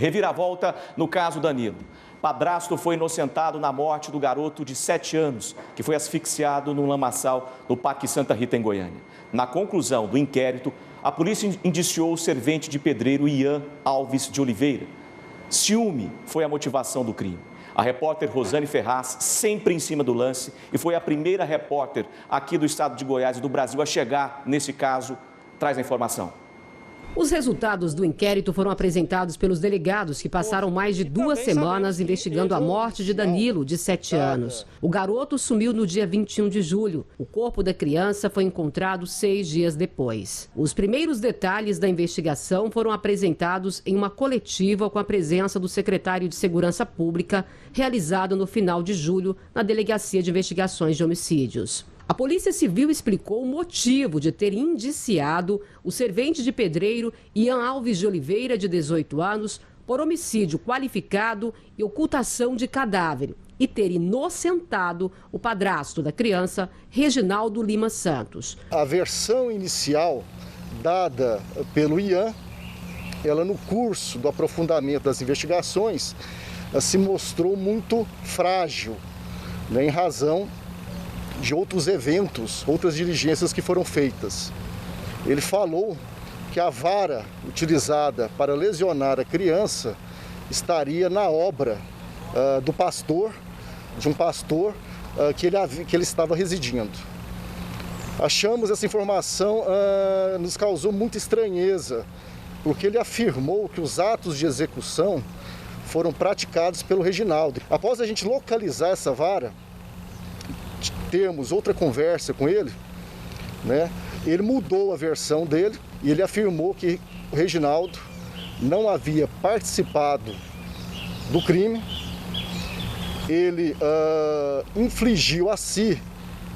Reviravolta no caso Danilo. Padrasto foi inocentado na morte do garoto de 7 anos, que foi asfixiado num lamaçal no Parque Santa Rita, em Goiânia. Na conclusão do inquérito, a polícia indiciou o servente de pedreiro Ian Alves de Oliveira. Ciúme foi a motivação do crime. A repórter Rosane Ferraz, sempre em cima do lance, e foi a primeira repórter aqui do estado de Goiás e do Brasil a chegar nesse caso, traz a informação. Os resultados do inquérito foram apresentados pelos delegados que passaram mais de 2 semanas investigando a morte de Danilo, de 7 anos. O garoto sumiu no dia 21 de julho. O corpo da criança foi encontrado 6 dias depois. Os primeiros detalhes da investigação foram apresentados em uma coletiva com a presença do secretário de Segurança Pública, realizada no final de julho na Delegacia de Investigações de Homicídios. A Polícia Civil explicou o motivo de ter indiciado o servente de pedreiro Ian Alves de Oliveira, de 18 anos, por homicídio qualificado e ocultação de cadáver, e ter inocentado o padrasto da criança, Reginaldo Lima Santos. A versão inicial dada pelo Ian, ela no curso do aprofundamento das investigações, se mostrou muito frágil, em razão de outros eventos, outras diligências que foram feitas. Ele falou que a vara utilizada para lesionar a criança estaria na obra do pastor, de um pastor que ele estava residindo. Achamos essa informação, nos causou muita estranheza, porque ele afirmou que os atos de execução foram praticados pelo Reginaldo. Após a gente localizar essa vara, termos outra conversa com ele, ele mudou a versão dele e ele afirmou que o Reginaldo não havia participado do crime, ele infligiu a si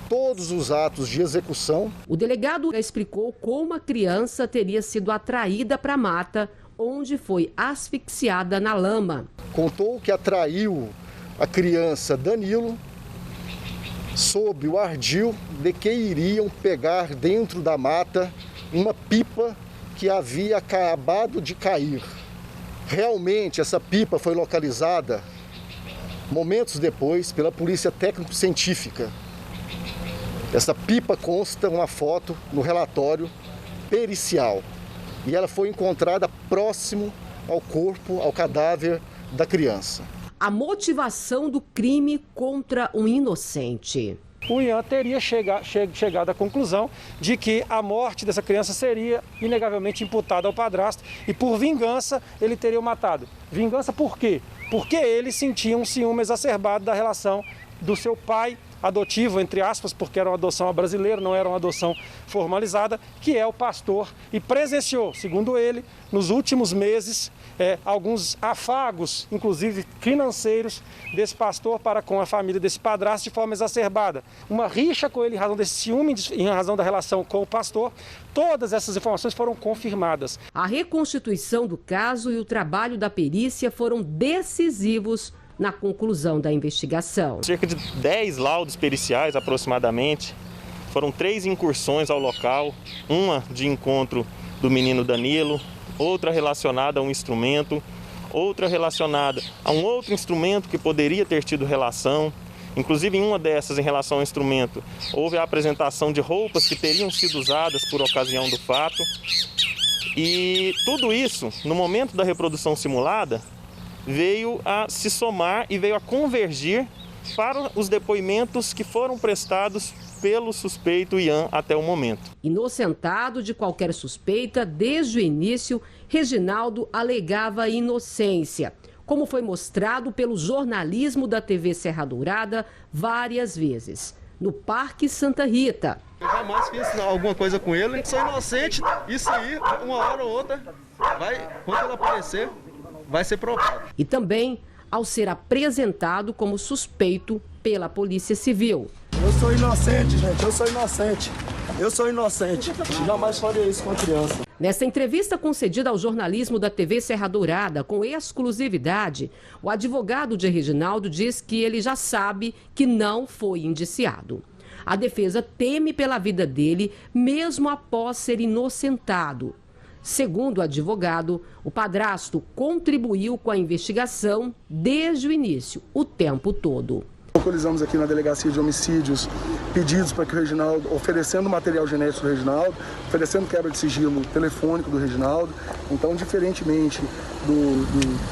todos os atos de execução. O delegado explicou como a criança teria sido atraída para a mata, onde foi asfixiada na lama. Contou que atraiu a criança Danilo sob o ardil de que iriam pegar dentro da mata uma pipa que havia acabado de cair. Realmente, essa pipa foi localizada momentos depois pela polícia técnico-científica. Essa pipa consta uma foto no relatório pericial e ela foi encontrada próximo ao corpo, ao cadáver da criança. A motivação do crime contra um inocente. O Ian teria chegado à conclusão de que a morte dessa criança seria inegavelmente imputada ao padrasto e, por vingança, ele teria o matado. Vingança por quê? Porque ele sentia um ciúme exacerbado da relação do seu pai adotivo, entre aspas, porque era uma adoção brasileira, não era uma adoção formalizada, que é o pastor, e presenciou, segundo ele, nos últimos meses, alguns afagos, inclusive financeiros, desse pastor para com a família desse padrasto de forma exacerbada. Uma rixa com ele em razão desse ciúme, em razão da relação com o pastor. Todas essas informações foram confirmadas. A reconstituição do caso e o trabalho da perícia foram decisivos na conclusão da investigação. Cerca de 10 laudos periciais aproximadamente, foram 3 incursões ao local, uma de encontro do menino Danilo, outra relacionada a um instrumento, outra relacionada a um outro instrumento que poderia ter tido relação. Inclusive, em uma dessas, em relação ao instrumento, houve a apresentação de roupas que teriam sido usadas por ocasião do fato. E tudo isso, no momento da reprodução simulada, veio a se somar e veio a convergir para os depoimentos que foram prestados pelo suspeito Ian até o momento. Inocentado de qualquer suspeita, desde o início, Reginaldo alegava inocência, como foi mostrado pelo jornalismo da TV Serra Dourada várias vezes, no Parque Santa Rita. Eu jamais fiz alguma coisa com ele, sou inocente, isso aí, uma hora ou outra, quando ele aparecer, vai ser provado. E também ao ser apresentado como suspeito pela Polícia Civil. Eu sou inocente, gente, eu sou inocente. Eu sou inocente. Jamais faria isso com a criança. Nesta entrevista concedida ao jornalismo da TV Serra Dourada, com exclusividade, o advogado de Reginaldo diz que ele já sabe que não foi indiciado. A defesa teme pela vida dele, mesmo após ser inocentado. Segundo o advogado, o padrasto contribuiu com a investigação desde o início, o tempo todo. Protocolizamos aqui na Delegacia de Homicídios pedidos para que o Reginaldo, oferecendo material genético do Reginaldo, oferecendo quebra de sigilo telefônico do Reginaldo. Então, diferentemente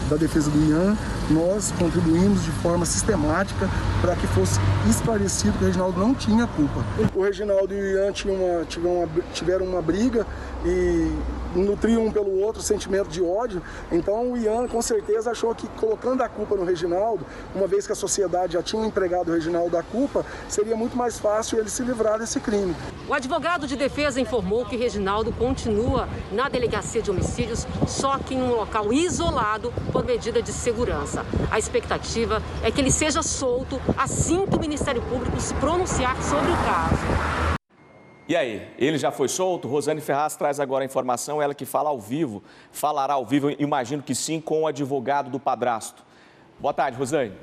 da defesa do Ian, nós contribuímos de forma sistemática para que fosse esclarecido que o Reginaldo não tinha culpa. O Reginaldo e o Ian tiveram uma briga e nutriam um pelo outro sentimento de ódio. Então o Ian com certeza achou que colocando a culpa no Reginaldo, uma vez que a sociedade já tinha empregado o Reginaldo da culpa, seria muito mais fácil ele se livrar desse crime. O advogado de defesa informou que Reginaldo continua na Delegacia de Homicídios, só que em um local isolado por medida de segurança. A expectativa é que ele seja solto assim que o Ministério Público se pronunciar sobre o caso. E aí, ele já foi solto? Rosane Ferraz traz agora a informação, ela que falará ao vivo, imagino que sim, com o advogado do padrasto. Boa tarde, Rosane.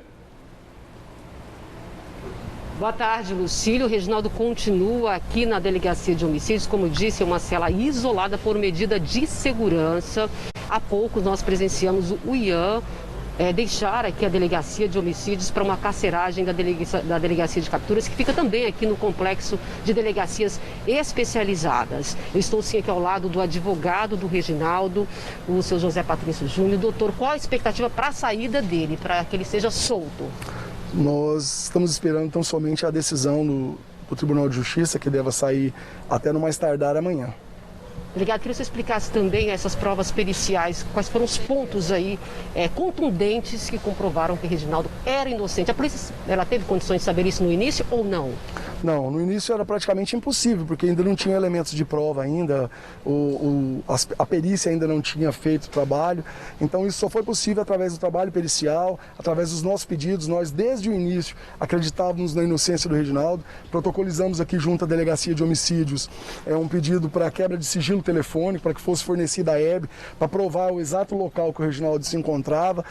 Boa tarde, Lucílio. O Reginaldo continua aqui na Delegacia de Homicídios, como disse, é uma cela isolada por medida de segurança. Há pouco nós presenciamos o Ian deixar aqui a Delegacia de Homicídios para uma carceragem da Delegacia de Capturas, que fica também aqui no complexo de delegacias especializadas. Eu estou sim aqui ao lado do advogado do Reginaldo, o seu José Patrício Júnior. Doutor, qual a expectativa para a saída dele, para que ele seja solto? Nós estamos esperando tão somente a decisão do Tribunal de Justiça, que deve sair até no mais tardar amanhã. Delegado, queria que você explicasse também essas provas periciais, quais foram os pontos aí contundentes que comprovaram que Reginaldo era inocente. A polícia, ela teve condições de saber isso no início ou não? Não, no início era praticamente impossível, porque ainda não tinha elementos de prova ainda, a perícia ainda não tinha feito o trabalho, então isso só foi possível através do trabalho pericial, através dos nossos pedidos. Nós, desde o início, acreditávamos na inocência do Reginaldo, protocolizamos aqui junto à Delegacia de Homicídios um pedido para quebra de sigilo telefônico, para que fosse fornecida a hebe, para provar o exato local que o Reginaldo se encontrava.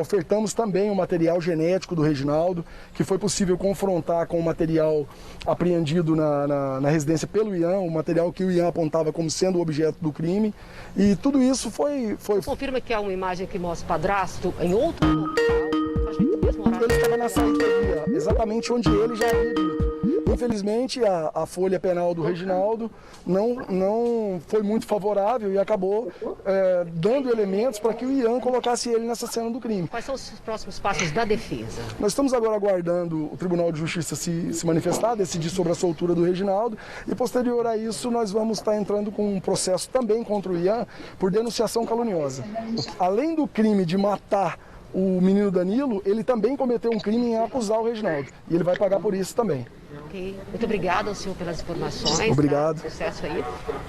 Ofertamos também o material genético do Reginaldo, que foi possível confrontar com o material apreendido na residência pelo Ian, o material que o Ian apontava como sendo o objeto do crime, e tudo isso foi... Confirma que há uma imagem que mostra o padrasto em outro local, ele estava na saída, exatamente onde ele já havia dito. Infelizmente, a folha penal do Reginaldo não foi muito favorável e acabou dando elementos para que o Ian colocasse ele nessa cena do crime. Quais são os próximos passos da defesa? Nós estamos agora aguardando o Tribunal de Justiça se manifestar, decidir sobre a soltura do Reginaldo, e posterior a isso nós vamos estar entrando com um processo também contra o Ian por denunciação caluniosa. Além do crime de matar o menino Danilo, ele também cometeu um crime em acusar o Reginaldo, e ele vai pagar por isso também. Ok. Muito obrigada ao senhor pelas informações. Obrigado. Tá? Sucesso aí.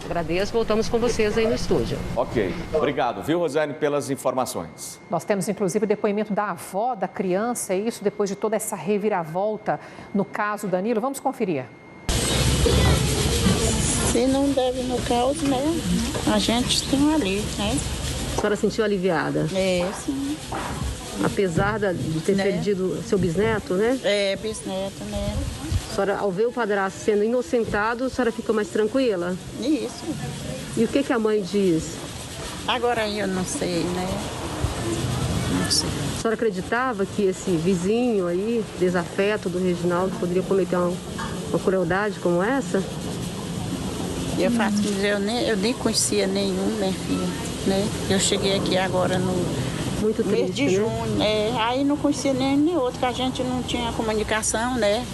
Agradeço. Voltamos com vocês aí no estúdio. Ok. Obrigado, viu, Rosane, pelas informações. Nós temos, inclusive, o depoimento da avó da criança, isso depois de toda essa reviravolta no caso Danilo. Vamos conferir. Se não deve no caos, né? A gente tem ali, né? A senhora sentiu aliviada? Sim. Apesar de ter perdido seu bisneto, né? Bisneto, né? A senhora, ao ver o padrasto sendo inocentado, a senhora ficou mais tranquila? Isso. E o que a mãe diz? Agora eu não sei, né? Não sei. A senhora acreditava que esse vizinho aí, desafeto do Reginaldo, poderia cometer uma crueldade como essa? Eu faço, eu nem conhecia nenhum, minha filha, né? Eu cheguei aqui agora no muito triste, mês de junho, né? Aí não conhecia nem outro, que a gente não tinha comunicação, né?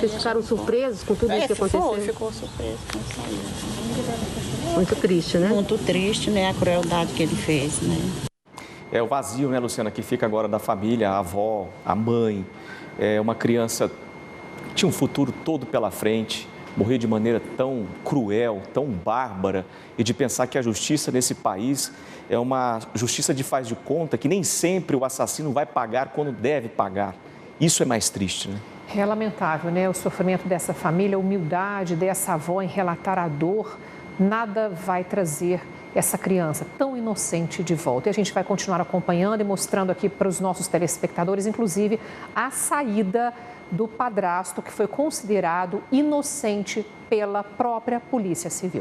Vocês ficaram surpresos com tudo isso que aconteceu? Ficou surpreso com isso aí. Muito triste, né? Muito triste, né? A crueldade que ele fez, né? É o vazio, né, Luciana, que fica agora da família, a avó, a mãe. É uma criança que tinha um futuro todo pela frente, morrer de maneira tão cruel, tão bárbara, e de pensar que a justiça nesse país é uma justiça de faz de conta, que nem sempre o assassino vai pagar quando deve pagar. Isso é mais triste, né? É lamentável, né? O sofrimento dessa família, a humildade dessa avó em relatar a dor, nada vai trazer essa criança tão inocente de volta. E a gente vai continuar acompanhando e mostrando aqui para os nossos telespectadores, inclusive, a saída do padrasto que foi considerado inocente pela própria Polícia Civil.